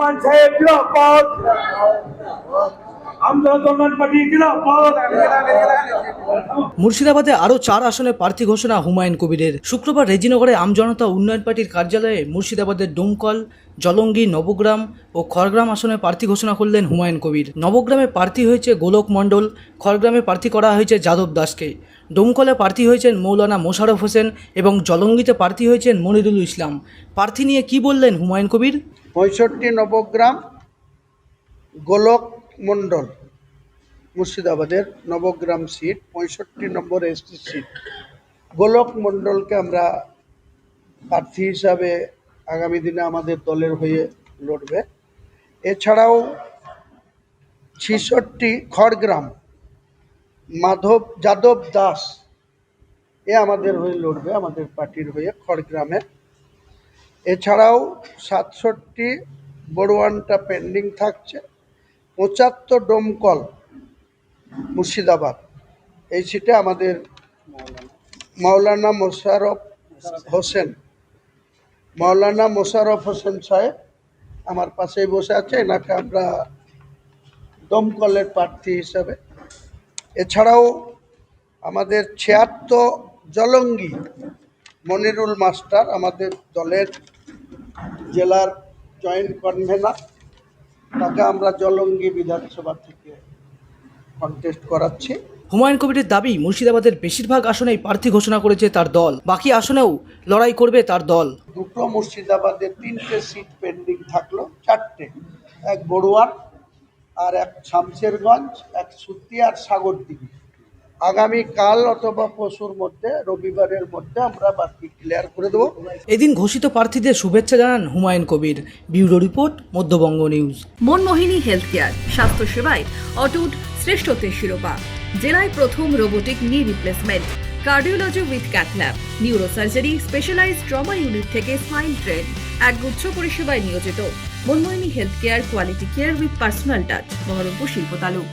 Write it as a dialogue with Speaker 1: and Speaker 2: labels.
Speaker 1: রহমান সাহেব জিন্দাবাদ, আমজনতা উন্নয়ন পার্টি জিন্দাবাদ।
Speaker 2: মুর্শিদাবাদে আরও 4 আসনে প্রার্থী ঘোষণা হুমায়ুন কবিরের। শুক্রবার রেজিনগরে আমজনতা উন্নয়ন পার্টির কার্যালয়ে মুর্শিদাবাদের ডোমকল, জলঙ্গি, নবগ্রাম ও খড়গ্রাম আসনে প্রার্থী ঘোষণা করলেন হুমায়ুন কবির। নবগ্রামে প্রার্থী হয়েছে গোলক মণ্ডল, খড়গ্রামে প্রার্থী করা হয়েছে যাদব দাসকে, ডোমকলে প্রার্থী হয়েছেন মৌলানা মোশাররফ হোসেন এবং জলঙ্গিতে প্রার্থী হয়েছেন মনিরুল ইসলাম। প্রার্থী নিয়ে কি বললেন হুমায়ুন কবির?
Speaker 3: 65 নবগ্রাম গোলক মণ্ডল, মুর্শিদাবাদের নবগ্রাম সিট 65 নম্বর এসটি সিট। গোলক মণ্ডলকে আমরা প্রার্থী হিসাবে আগামী দিনে আমাদের দলের হয়ে লড়বে। এছাড়াও 66 খড়গ্রাম যাদব দাস আমাদের হয়ে লড়বে, আমাদের পার্টির হয়ে খড়গ্রামে। এছাড়াও 67 বড়ুয়ানটা পেন্ডিং থাকছে। 75 ডোমকল মুর্শিদাবাদ, এই সিটে আমাদের মৌলানা মোশাররফ হোসেন সাহেব আমার পাশেই বসে আছে, এনাকে আমরা দমকলের প্রার্থী হিসাবে। এছাড়াও আমাদের 76 জলঙ্গি মনিরুল মাস্টার আমাদের দলের জেলার জয়েন্ট কনভেনার, তাকে আমরা জলঙ্গি বিধানসভা থেকে কন্টেস্ট করাচ্ছি।
Speaker 2: হুমায়ুন কবিরের দাবি, মুর্শিদাবাদের বেশিরভাগ আসনেই প্রার্থী ঘোষণা করেছে তার দল, বাকি আসনেও লড়াই করবে তার দল।
Speaker 3: দুটো মুর্শিদাবাদের 3টে সিট পেন্ডিং থাকলো, 4টে, এক বড়ুয়ার আর এক শামশেরগঞ্জ, এক সুতি আর সাগরদিঘি। আগামীকাল অথবা পরশুর মধ্যে, রবিবারের মধ্যে আমরা বাকি ক্লিয়ার করে দেবো।
Speaker 2: এদিন ঘোষিত প্রার্থীদের শুভেচ্ছা জানান Humayun Kabir. Bureau report, Madhyabanga news.
Speaker 4: Manmohini health care, স্বাস্থ্যসেবায় অটুট শ্রেষ্ঠত্বের শিরোপা। জেলায় প্রথম robotic knee replacement, cardiology with cathlab, neurosurgery, specialized trauma unit থেকে স্পাইন ট্রেন, একগুচ্ছ পরিষেবায় নিয়োজিত। Manmohini health care, quality care with personal touch, Baharampur শিল্প তালুক।